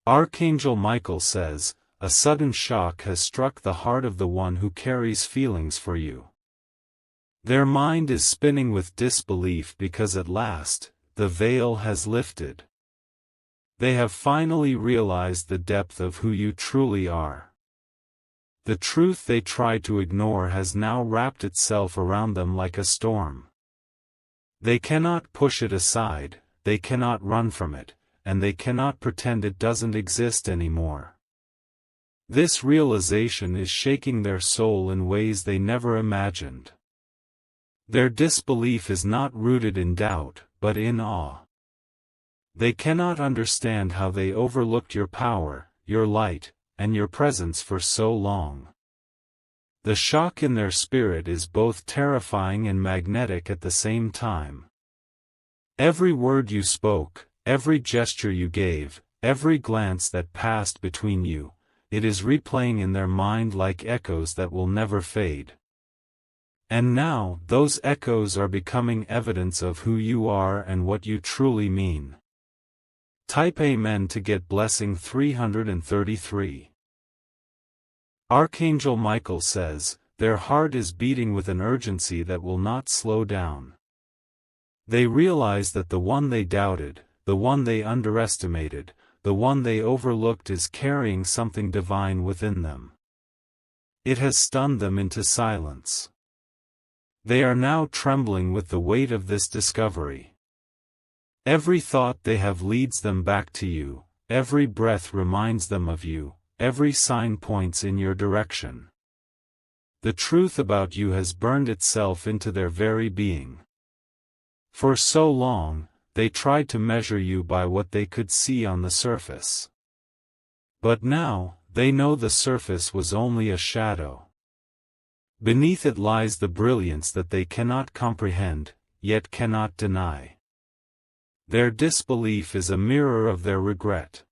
Archangel Michael says, a sudden shock has struck the heart of the one who carries feelings for you. Their mind is spinning with disbelief because at last, the veil has lifted. They have finally realized the depth of who you truly are. The truth they tried to ignore has now wrapped itself around them like a storm. They cannot push it aside, they cannot run from it, and they cannot pretend it doesn't exist anymore. This realization is shaking their soul in ways they never imagined. Their disbelief is not rooted in doubt, but in awe. They cannot understand how they overlooked your power, your light, and your presence for so long. The shock in their spirit is both terrifying and magnetic at the same time. Every word you spoke, every gesture you gave, every glance that passed between you, it is replaying in their mind like echoes that will never fade. And now, those echoes are becoming evidence of who you are and what you truly mean. Type Amen to get blessing 333. Archangel Michael says, their heart is beating with an urgency that will not slow down. They realize that the one they doubted, the one they underestimated, the one they overlooked is carrying something divine within them. It has stunned them into silence. They are now trembling with the weight of this discovery. Every thought they have leads them back to you, every breath reminds them of you, every sign points in your direction. The truth about you has burned itself into their very being. For so long, they tried to measure you by what they could see on the surface. But now, they know the surface was only a shadow. Beneath it lies the brilliance that they cannot comprehend, yet cannot deny. Their disbelief is a mirror of their regret.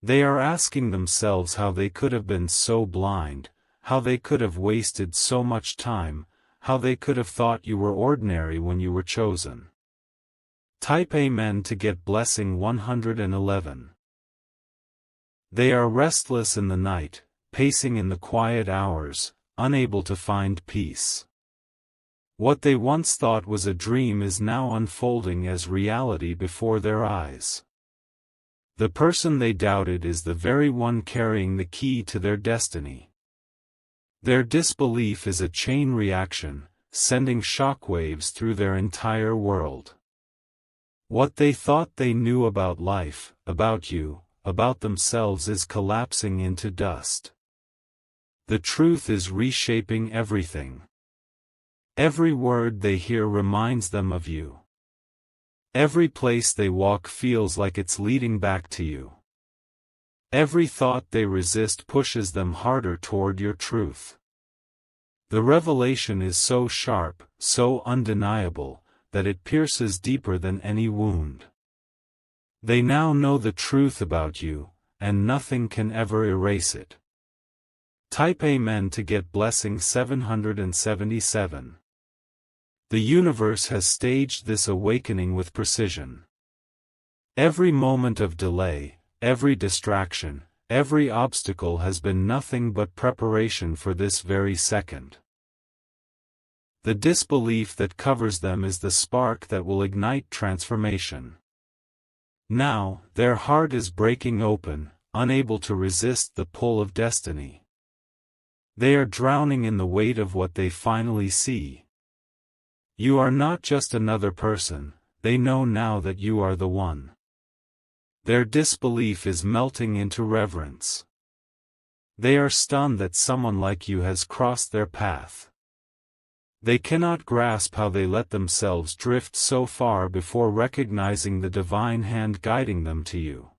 They are asking themselves how they could have been so blind, how they could have wasted so much time, how they could have thought you were ordinary when you were chosen. Type Amen to get blessing 111. They are restless in the night, pacing in the quiet hours, unable to find peace. What they once thought was a dream is now unfolding as reality before their eyes. The person they doubted is the very one carrying the key to their destiny. Their disbelief is a chain reaction, sending shockwaves through their entire world. What they thought they knew about life, about you, about themselves is collapsing into dust. The truth is reshaping everything. Every word they hear reminds them of you. Every place they walk feels like it's leading back to you. Every thought they resist pushes them harder toward your truth. The revelation is so sharp, so undeniable, that it pierces deeper than any wound. They now know the truth about you, and nothing can ever erase it. Type Amen to get blessing 777. The universe has staged this awakening with precision. Every moment of delay, every distraction, every obstacle has been nothing but preparation for this very second. The disbelief that covers them is the spark that will ignite transformation. Now, their heart is breaking open, unable to resist the pull of destiny. They are drowning in the weight of what they finally see. You are not just another person, they know now that you are the one. Their disbelief is melting into reverence. They are stunned that someone like you has crossed their path. They cannot grasp how they let themselves drift so far before recognizing the divine hand guiding them to you.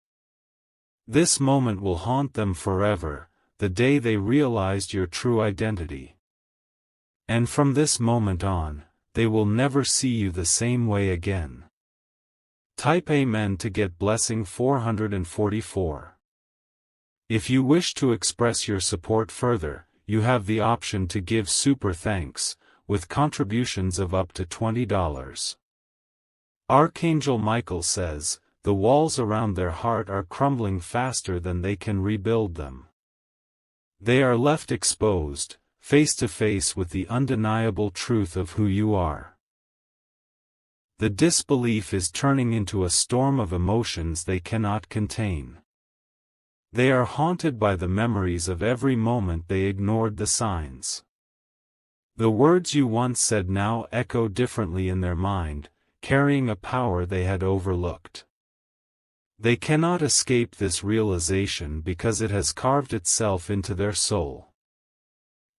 This moment will haunt them forever, the day they realized your true identity. And from this moment on, they will never see you the same way again. Type Amen to get blessing 444. If you wish to express your support further, you have the option to give super thanks, with contributions of up to $20. Archangel Michael says, the walls around their heart are crumbling faster than they can rebuild them. They are left exposed, face to face with the undeniable truth of who you are. The disbelief is turning into a storm of emotions they cannot contain. They are haunted by the memories of every moment they ignored the signs. The words you once said now echo differently in their mind, carrying a power they had overlooked. They cannot escape this realization because it has carved itself into their soul.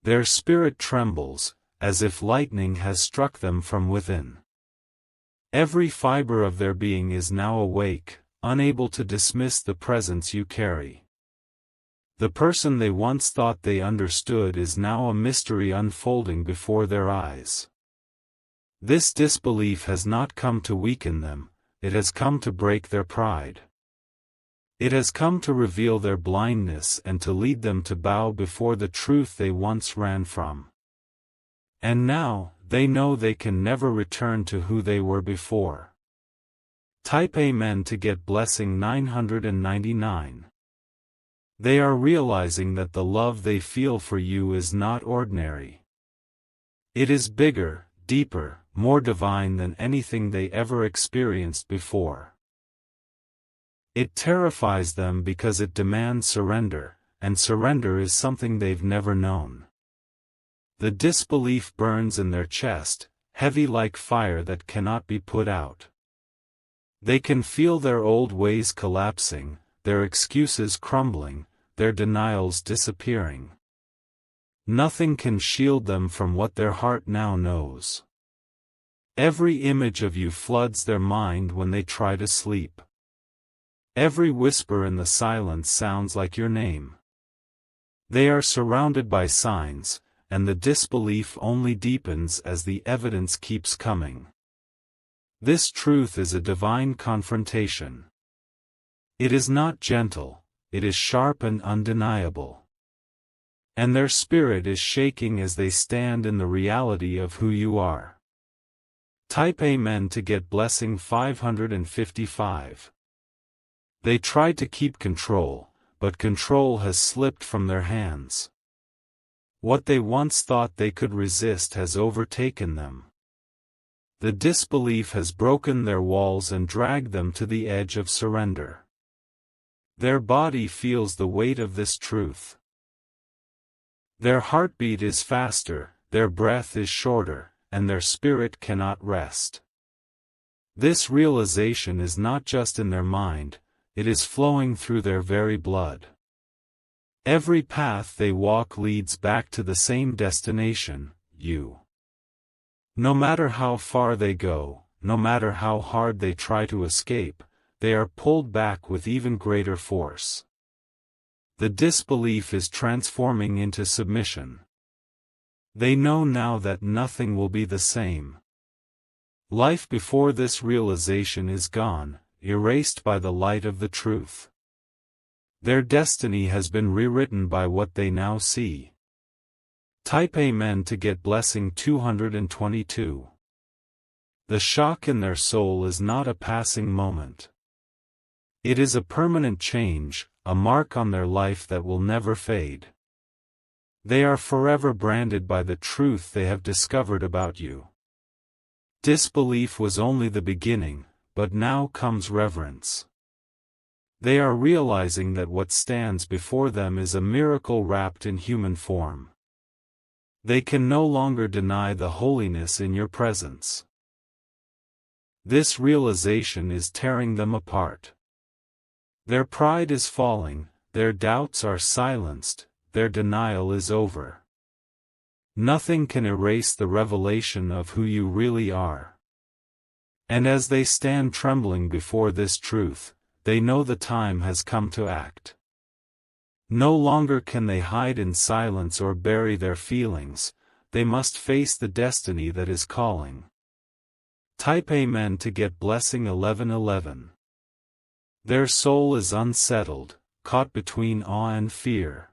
Their spirit trembles, as if lightning has struck them from within. Every fiber of their being is now awake, unable to dismiss the presence you carry. The person they once thought they understood is now a mystery unfolding before their eyes. This disbelief has not come to weaken them, it has come to break their pride. It has come to reveal their blindness and to lead them to bow before the truth they once ran from. And now, they know they can never return to who they were before. Type Amen to get blessing 999. They are realizing that the love they feel for you is not ordinary. It is bigger, deeper, more divine than anything they ever experienced before. It terrifies them because it demands surrender, and surrender is something they've never known. The disbelief burns in their chest, heavy like fire that cannot be put out. They can feel their old ways collapsing, their excuses crumbling, their denials disappearing. Nothing can shield them from what their heart now knows. Every image of you floods their mind when they try to sleep. Every whisper in the silence sounds like your name. They are surrounded by signs, and the disbelief only deepens as the evidence keeps coming. This truth is a divine confrontation. It is not gentle, it is sharp and undeniable. And their spirit is shaking as they stand in the reality of who you are. Type Amen to get blessing 555. They tried to keep control, but control has slipped from their hands. What they once thought they could resist has overtaken them. The disbelief has broken their walls and dragged them to the edge of surrender. Their body feels the weight of this truth. Their heartbeat is faster, their breath is shorter, and their spirit cannot rest. This realization is not just in their mind, it is flowing through their very blood. Every path they walk leads back to the same destination, you. No matter how far they go, no matter how hard they try to escape, they are pulled back with even greater force. The disbelief is transforming into submission. They know now that nothing will be the same. Life before this realization is gone, erased by the light of the truth. Their destiny has been rewritten by what they now see. Type Amen to get blessing 222. The shock in their soul is not a passing moment. It is a permanent change, a mark on their life that will never fade. They are forever branded by the truth they have discovered about you. Disbelief was only the beginning, but now comes reverence. They are realizing that what stands before them is a miracle wrapped in human form. They can no longer deny the holiness in your presence. This realization is tearing them apart. Their pride is falling, their doubts are silenced, their denial is over. Nothing can erase the revelation of who you really are. And as they stand trembling before this truth, they know the time has come to act. No longer can they hide in silence or bury their feelings, they must face the destiny that is calling. Type Amen to get blessing 1111. Their soul is unsettled, caught between awe and fear.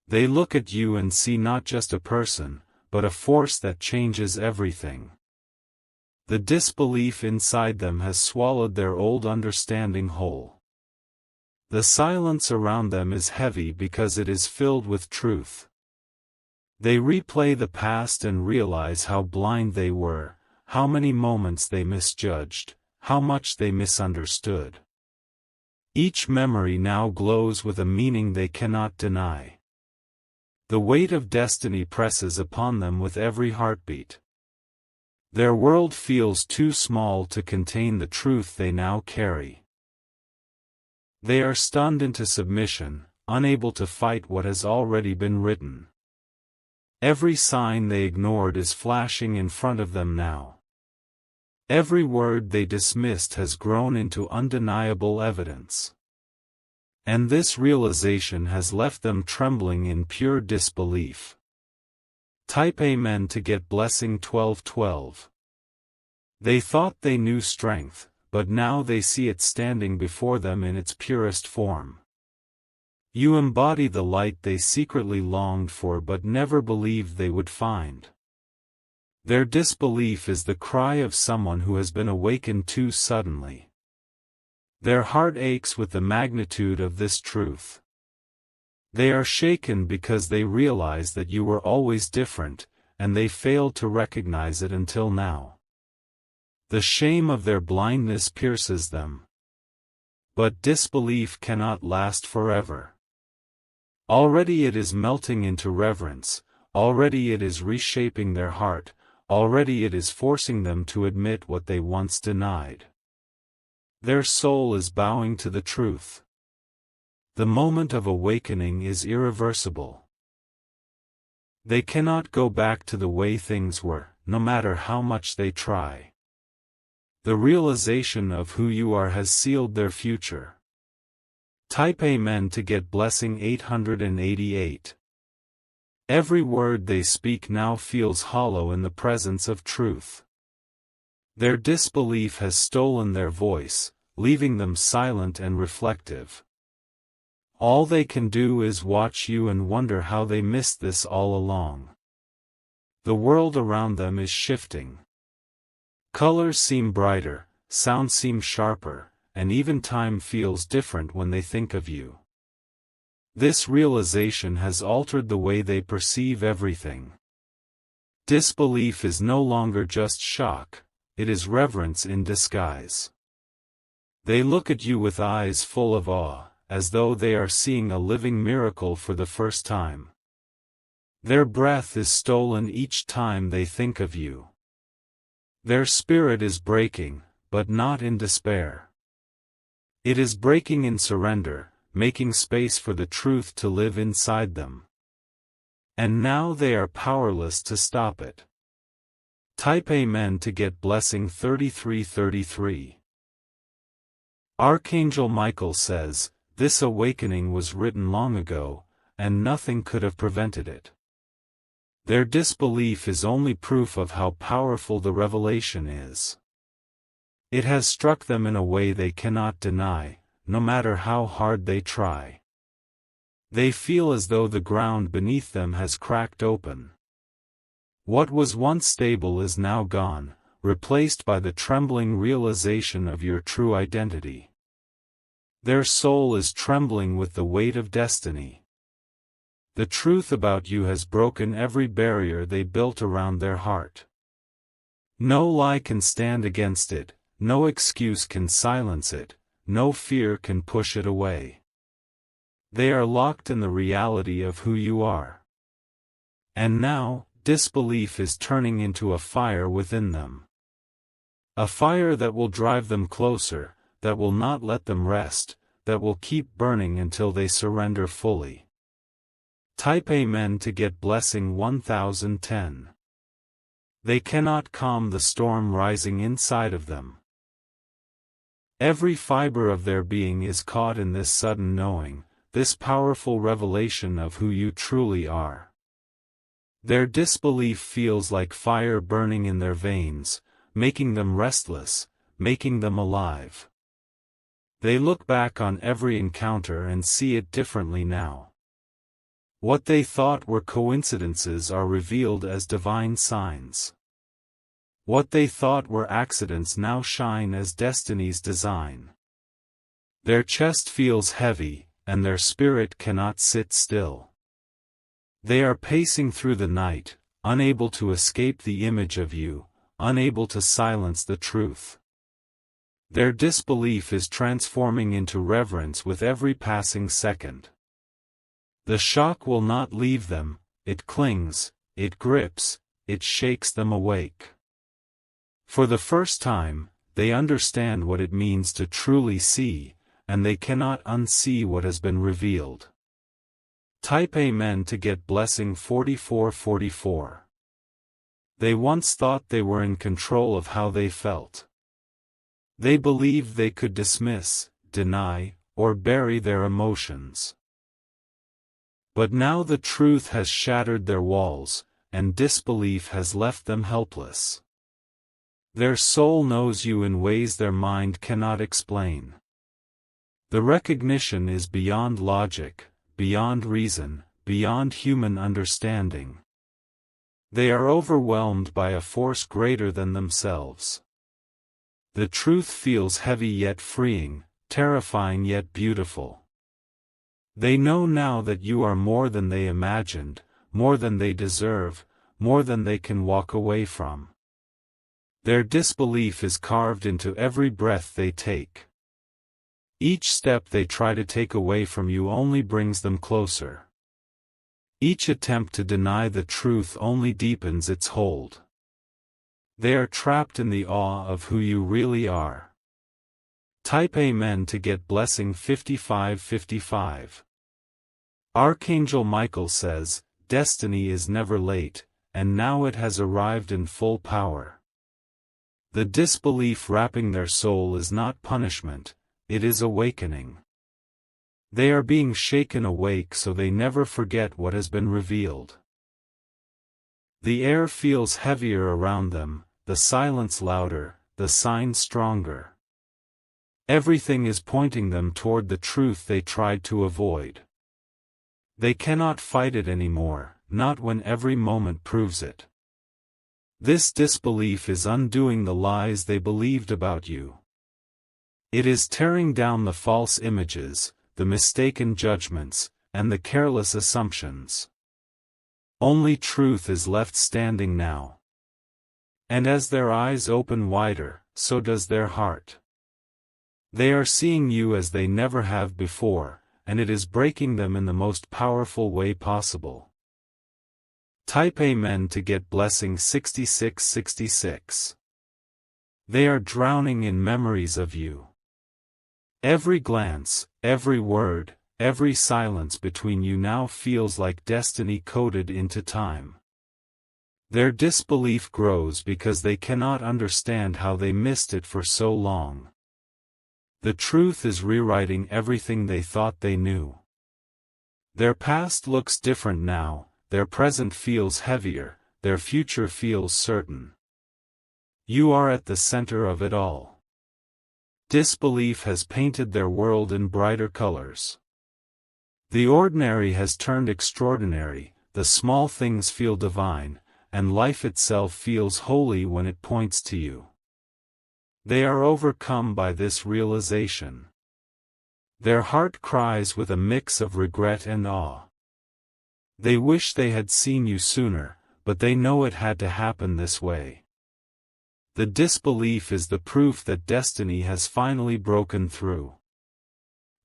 They look at you and see not just a person, but a force that changes everything. The disbelief inside them has swallowed their old understanding whole. The silence around them is heavy because it is filled with truth. They replay the past and realize how blind they were, how many moments they misjudged, how much they misunderstood. Each memory now glows with a meaning they cannot deny. The weight of destiny presses upon them with every heartbeat. Their world feels too small to contain the truth they now carry. They are stunned into submission, unable to fight what has already been written. Every sign they ignored is flashing in front of them now. Every word they dismissed has grown into undeniable evidence. And this realization has left them trembling in pure disbelief. Type Amen to get blessing 1212. They thought they knew strength, but now they see it standing before them in its purest form. You embody the light they secretly longed for but never believed they would find. Their disbelief is the cry of someone who has been awakened too suddenly. Their heart aches with the magnitude of this truth. They are shaken because they realize that you were always different, and they failed to recognize it until now. The shame of their blindness pierces them. But disbelief cannot last forever. Already it is melting into reverence, already it is reshaping their heart, already it is forcing them to admit what they once denied. Their soul is bowing to the truth. The moment of awakening is irreversible. They cannot go back to the way things were, no matter how much they try. The realization of who you are has sealed their future. Type Amen to get blessing 888. Every word they speak now feels hollow in the presence of truth. Their disbelief has stolen their voice, leaving them silent and reflective. All they can do is watch you and wonder how they missed this all along. The world around them is shifting. Colors seem brighter, sounds seem sharper, and even time feels different when they think of you. This realization has altered the way they perceive everything. Disbelief is no longer just shock, it is reverence in disguise. They look at you with eyes full of awe, as though they are seeing a living miracle for the first time. Their breath is stolen each time they think of you. Their spirit is breaking, but not in despair. It is breaking in surrender, making space for the truth to live inside them. And now they are powerless to stop it. Type Amen to get blessing 3333. Archangel Michael says, "This awakening was written long ago, and nothing could have prevented it." Their disbelief is only proof of how powerful the revelation is. It has struck them in a way they cannot deny, no matter how hard they try. They feel as though the ground beneath them has cracked open. What was once stable is now gone, replaced by the trembling realization of your true identity. Their soul is trembling with the weight of destiny. The truth about you has broken every barrier they built around their heart. No lie can stand against it, no excuse can silence it, no fear can push it away. They are locked in the reality of who you are. And now, disbelief is turning into a fire within them. A fire that will drive them closer, that will not let them rest, that will keep burning until they surrender fully. Type Amen to get blessing 1010. They cannot calm the storm rising inside of them. Every fiber of their being is caught in this sudden knowing, this powerful revelation of who you truly are. Their disbelief feels like fire burning in their veins, making them restless, making them alive. They look back on every encounter and see it differently now. What they thought were coincidences are revealed as divine signs. What they thought were accidents now shine as destiny's design. Their chest feels heavy, and their spirit cannot sit still. They are pacing through the night, unable to escape the image of you, unable to silence the truth. Their disbelief is transforming into reverence with every passing second. The shock will not leave them, it clings, it grips, it shakes them awake. For the first time, they understand what it means to truly see, and they cannot unsee what has been revealed. Type Amen to get blessing 4444. They once thought they were in control of how they felt. They believed they could dismiss, deny, or bury their emotions. But now the truth has shattered their walls, and disbelief has left them helpless. Their soul knows you in ways their mind cannot explain. The recognition is beyond logic, beyond reason, beyond human understanding. They are overwhelmed by a force greater than themselves. The truth feels heavy yet freeing, terrifying yet beautiful. They know now that you are more than they imagined, more than they deserve, more than they can walk away from. Their disbelief is carved into every breath they take. Each step they try to take away from you only brings them closer. Each attempt to deny the truth only deepens its hold. They are trapped in the awe of who you really are. Type Amen to get blessing 5555. Archangel Michael says, "Destiny is never late, and now it has arrived in full power." The disbelief wrapping their soul is not punishment, it is awakening. They are being shaken awake so they never forget what has been revealed. The air feels heavier around them, the silence louder, the signs stronger. Everything is pointing them toward the truth they tried to avoid. They cannot fight it anymore, not when every moment proves it. This disbelief is undoing the lies they believed about you. It is tearing down the false images, the mistaken judgments, and the careless assumptions. Only truth is left standing now. And as their eyes open wider, so does their heart. They are seeing you as they never have before, and it is breaking them in the most powerful way possible. Type Amen to get blessing 6666. They are drowning in memories of you. Every glance, every word, every silence between you now feels like destiny coded into time. Their disbelief grows because they cannot understand how they missed it for so long. The truth is rewriting everything they thought they knew. Their past looks different now, their present feels heavier, their future feels certain. You are at the center of it all. Disbelief has painted their world in brighter colors. The ordinary has turned extraordinary, the small things feel divine, and life itself feels holy when it points to you. They are overcome by this realization. Their heart cries with a mix of regret and awe. They wish they had seen you sooner, but they know it had to happen this way. The disbelief is the proof that destiny has finally broken through.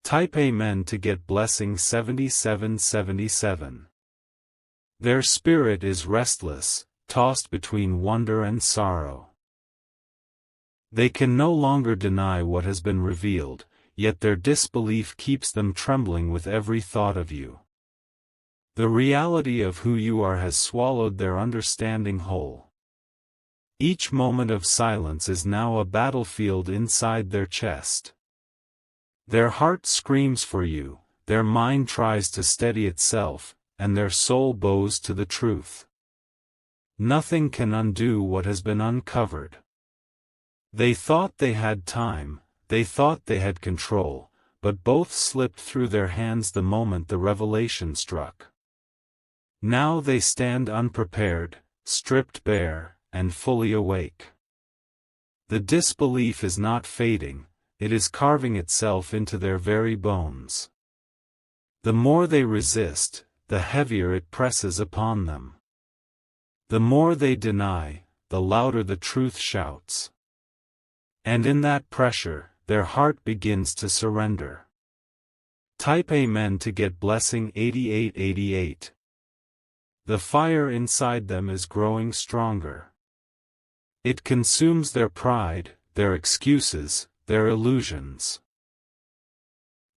Type Amen to get blessing 7777. Their spirit is restless, tossed between wonder and sorrow. They can no longer deny what has been revealed, yet their disbelief keeps them trembling with every thought of you. The reality of who you are has swallowed their understanding whole. Each moment of silence is now a battlefield inside their chest. Their heart screams for you, their mind tries to steady itself, and their soul bows to the truth. Nothing can undo what has been uncovered. They thought they had time, they thought they had control, but both slipped through their hands the moment the revelation struck. Now they stand unprepared, stripped bare, and fully awake. The disbelief is not fading, it is carving itself into their very bones. The more they resist, the heavier it presses upon them. The more they deny, the louder the truth shouts. And in that pressure, their heart begins to surrender. Type Amen to get blessing 8888. The fire inside them is growing stronger. It consumes their pride, their excuses, their illusions.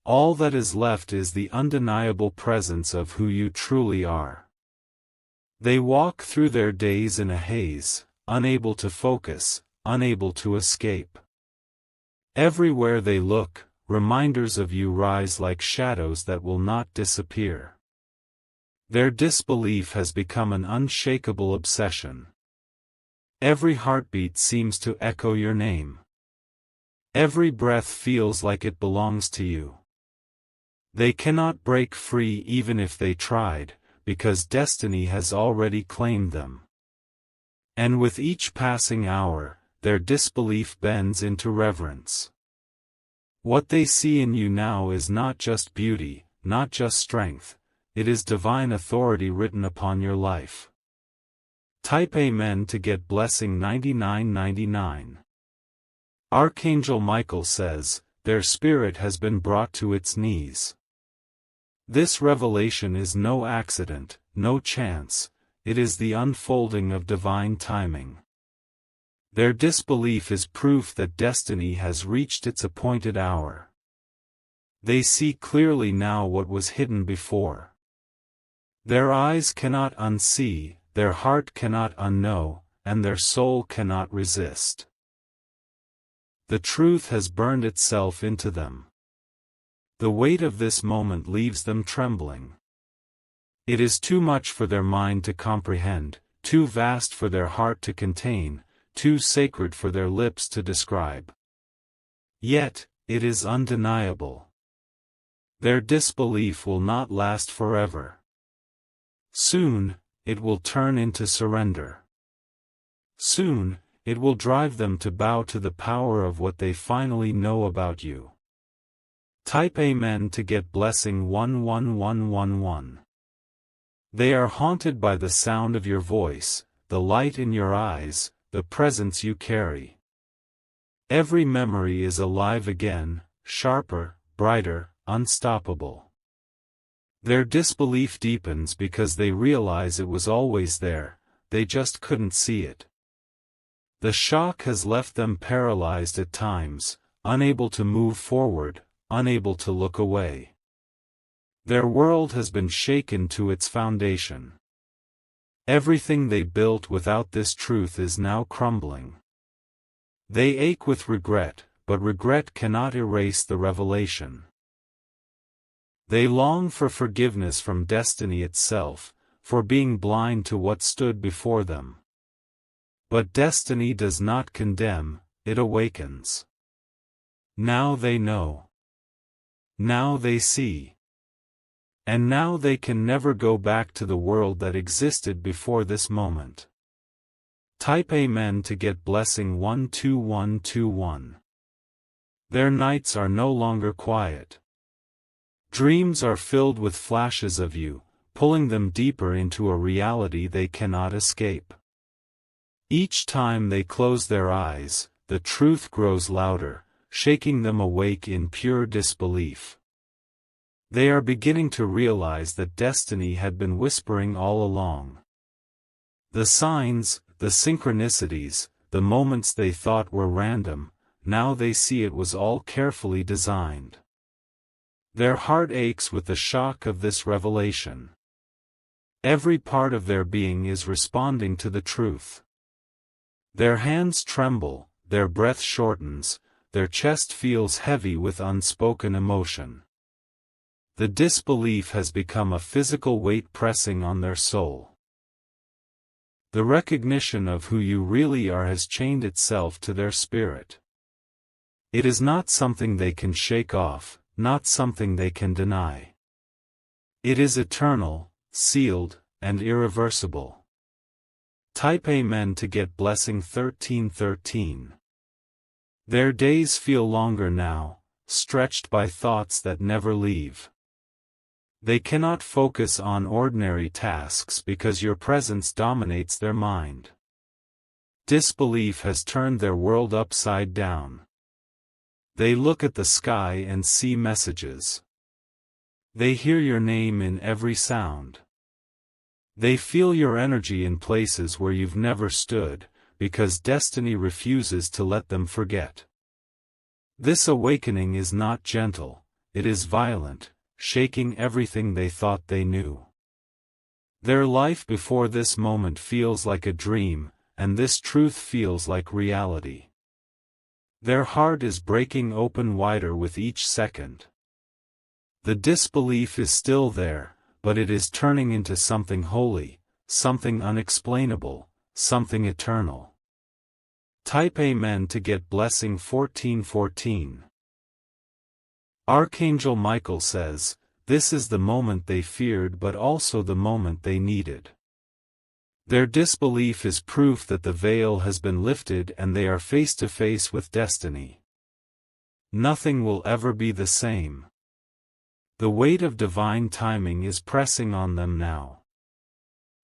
All that is left is the undeniable presence of who you truly are. They walk through their days in a haze, unable to focus, unable to escape. Everywhere they look, reminders of you rise like shadows that will not disappear. Their disbelief has become an unshakable obsession. Every heartbeat seems to echo your name. Every breath feels like it belongs to you. They cannot break free even if they tried, because destiny has already claimed them. And with each passing hour, their disbelief bends into reverence. What they see in you now is not just beauty, not just strength, it is divine authority written upon your life. Type Amen to get blessing 9999. Archangel Michael says, their spirit has been brought to its knees. This revelation is no accident, no chance, it is the unfolding of divine timing. Their disbelief is proof that destiny has reached its appointed hour. They see clearly now what was hidden before. Their eyes cannot unsee, their heart cannot unknow, and their soul cannot resist. The truth has burned itself into them. The weight of this moment leaves them trembling. It is too much for their mind to comprehend, too vast for their heart to contain, too sacred for their lips to describe. Yet, it is undeniable. Their disbelief will not last forever. Soon, it will turn into surrender. Soon, it will drive them to bow to the power of what they finally know about you. Type Amen to get blessing 11111. They are haunted by the sound of your voice, the light in your eyes, the presence you carry. Every memory is alive again, sharper, brighter, unstoppable. Their disbelief deepens because they realize it was always there, they just couldn't see it. The shock has left them paralyzed at times, unable to move forward, unable to look away. Their world has been shaken to its foundation. Everything they built without this truth is now crumbling. They ache with regret, but regret cannot erase the revelation. They long for forgiveness from destiny itself, for being blind to what stood before them. But destiny does not condemn, it awakens. Now they know. Now they see. And now they can never go back to the world that existed before this moment. Type Amen to get blessing 12121. Their nights are no longer quiet. Dreams are filled with flashes of you, pulling them deeper into a reality they cannot escape. Each time they close their eyes, the truth grows louder, shaking them awake in pure disbelief. They are beginning to realize that destiny had been whispering all along. The signs, the synchronicities, the moments they thought were random, now they see it was all carefully designed. Their heart aches with the shock of this revelation. Every part of their being is responding to the truth. Their hands tremble, their breath shortens, their chest feels heavy with unspoken emotion. The disbelief has become a physical weight pressing on their soul. The recognition of who you really are has chained itself to their spirit. It is not something they can shake off, not something they can deny. It is eternal, sealed, and irreversible. Type Amen to get blessing 1313. Their days feel longer now, stretched by thoughts that never leave. They cannot focus on ordinary tasks because your presence dominates their mind. Disbelief has turned their world upside down. They look at the sky and see messages. They hear your name in every sound. They feel your energy in places where you've never stood, because destiny refuses to let them forget. This awakening is not gentle, it is violent, shaking everything they thought they knew. Their life before this moment feels like a dream, and this truth feels like reality. Their heart is breaking open wider with each second. The disbelief is still there, but it is turning into something holy, something unexplainable, something eternal. Type Amen to get blessing 1414. Archangel Michael says, this is the moment they feared but also the moment they needed. Their disbelief is proof that the veil has been lifted and they are face to face with destiny. Nothing will ever be the same. The weight of divine timing is pressing on them now.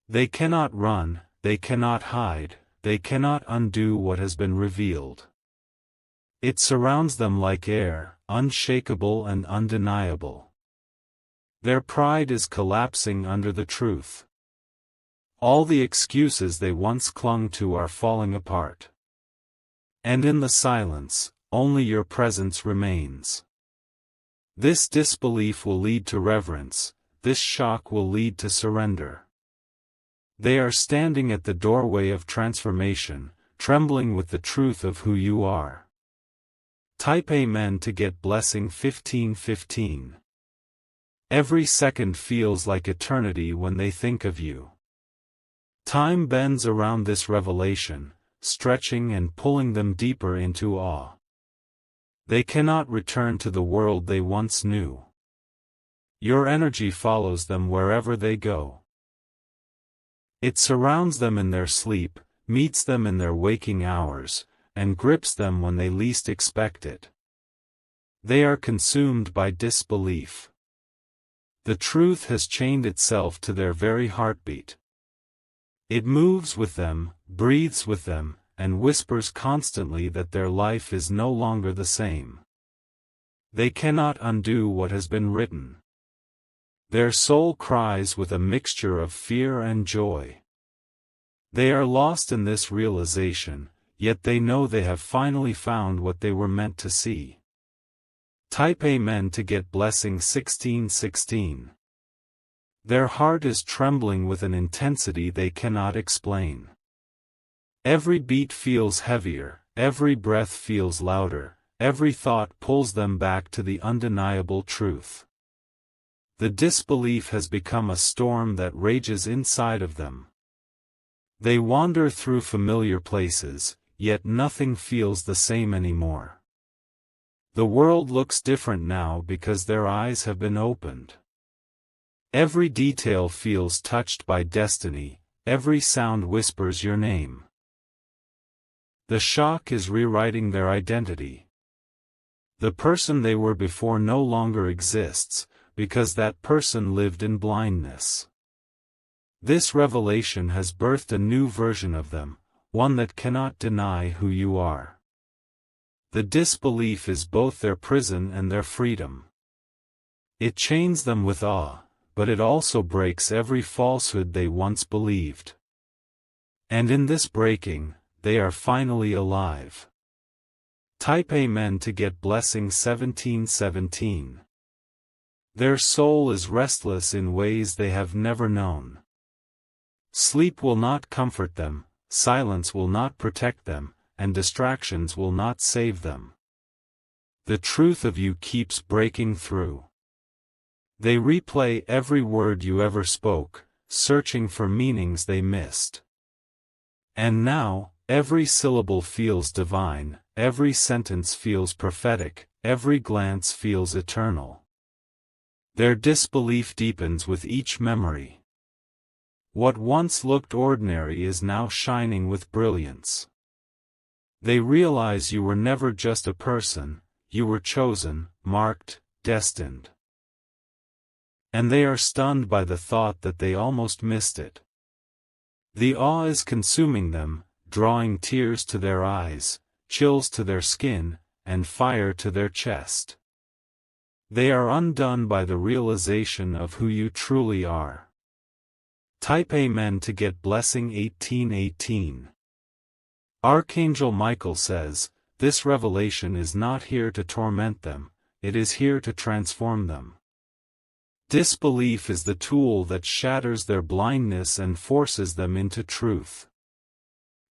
They cannot run, they cannot hide, they cannot undo what has been revealed. It surrounds them like air, unshakable and undeniable. Their pride is collapsing under the truth. All the excuses they once clung to are falling apart. And in the silence, only your presence remains. This disbelief will lead to reverence, this shock will lead to surrender. They are standing at the doorway of transformation, trembling with the truth of who you are. Type Amen to get blessing 1515. Every second feels like eternity when they think of you. Time bends around this revelation, stretching and pulling them deeper into awe. They cannot return to the world they once knew. Your energy follows them wherever they go. It surrounds them in their sleep, meets them in their waking hours, and grips them when they least expect it. They are consumed by disbelief. The truth has chained itself to their very heartbeat. It moves with them, breathes with them, and whispers constantly that their life is no longer the same. They cannot undo what has been written. Their soul cries with a mixture of fear and joy. They are lost in this realization, yet they know they have finally found what they were meant to see. Type Amen to get blessing 1616. Their heart is trembling with an intensity they cannot explain. Every beat feels heavier, every breath feels louder, every thought pulls them back to the undeniable truth. The disbelief has become a storm that rages inside of them. They wander through familiar places, yet nothing feels the same anymore. The world looks different now because their eyes have been opened. Every detail feels touched by destiny, every sound whispers your name. The shock is rewriting their identity. The person they were before no longer exists, because that person lived in blindness. This revelation has birthed a new version of them, one that cannot deny who you are. The disbelief is both their prison and their freedom. It chains them with awe, but it also breaks every falsehood they once believed. And in this breaking, they are finally alive. Type Amen to get blessing 1717. Their soul is restless in ways they have never known. Sleep will not comfort them, silence will not protect them, and distractions will not save them. The truth of you keeps breaking through. They replay every word you ever spoke, searching for meanings they missed. And now, every syllable feels divine, every sentence feels prophetic, every glance feels eternal. Their disbelief deepens with each memory. What once looked ordinary is now shining with brilliance. They realize you were never just a person, you were chosen, marked, destined. And they are stunned by the thought that they almost missed it. The awe is consuming them, drawing tears to their eyes, chills to their skin, and fire to their chest. They are undone by the realization of who you truly are. Type Amen to get blessing 1818. Archangel Michael says, this revelation is not here to torment them, it is here to transform them. Disbelief is the tool that shatters their blindness and forces them into truth.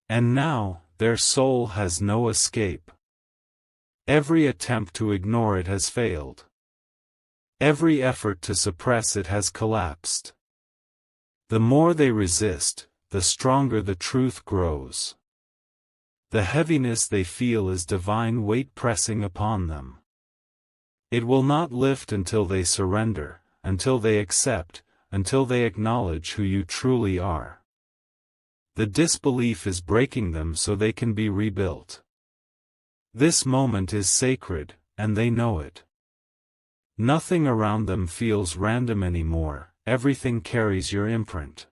And now, their soul has no escape. Every attempt to ignore it has failed. Every effort to suppress it has collapsed. The more they resist, the stronger the truth grows. The heaviness they feel is divine weight pressing upon them. It will not lift until they surrender, until they accept, until they acknowledge who you truly are. The disbelief is breaking them so they can be rebuilt. This moment is sacred, and they know it. Nothing around them feels random anymore, everything carries your imprint.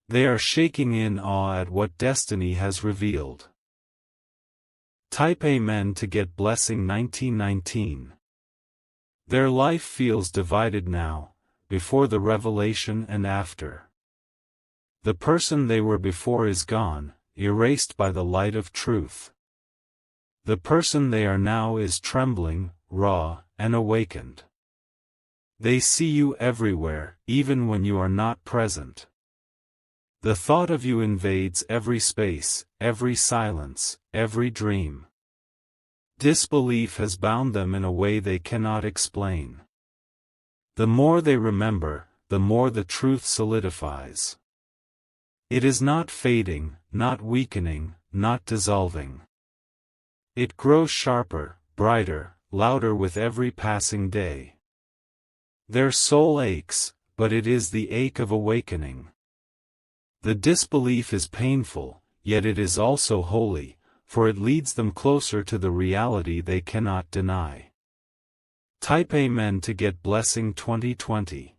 They are shaking in awe at what destiny has revealed. Type Amen to get blessing 1919. Their life feels divided now, before the revelation and after. The person they were before is gone, erased by the light of truth. The person they are now is trembling, raw, and awakened. They see you everywhere, even when you are not present. The thought of you invades every space, every silence, every dream. Disbelief has bound them in a way they cannot explain. The more they remember, the more the truth solidifies. It is not fading, not weakening, not dissolving. It grows sharper, brighter, louder with every passing day. Their soul aches, but it is the ache of awakening. The disbelief is painful, yet it is also holy, for it leads them closer to the reality they cannot deny. Type Amen to get blessing 2020.